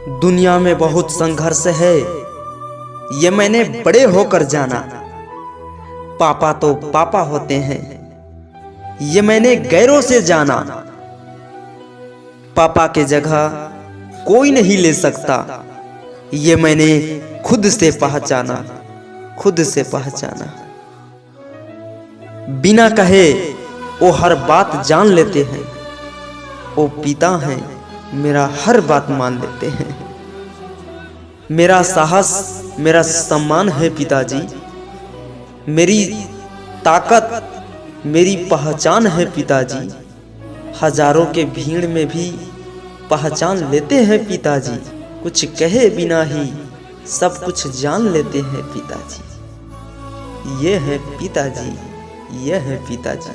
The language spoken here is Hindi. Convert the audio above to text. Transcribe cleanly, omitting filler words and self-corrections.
दुनिया में बहुत संघर्ष है, ये मैंने बड़े होकर जाना। पापा तो पापा होते हैं, ये मैंने गैरों से जाना। पापा के जगह कोई नहीं ले सकता, ये मैंने खुद से पहचाना, खुद से पहचाना। बिना कहे वो हर बात जान लेते हैं, वो पिता हैं मेरा हर बात मान लेते हैं। मेरा साहस मेरा सम्मान है पिताजी, मेरी ताकत मेरी पहचान है पिताजी। हजारों के भीड़ में भी पहचान लेते हैं पिताजी, कुछ कहे बिना ही सब कुछ जान लेते हैं पिताजी। ये है पिताजी, ये है पिताजी।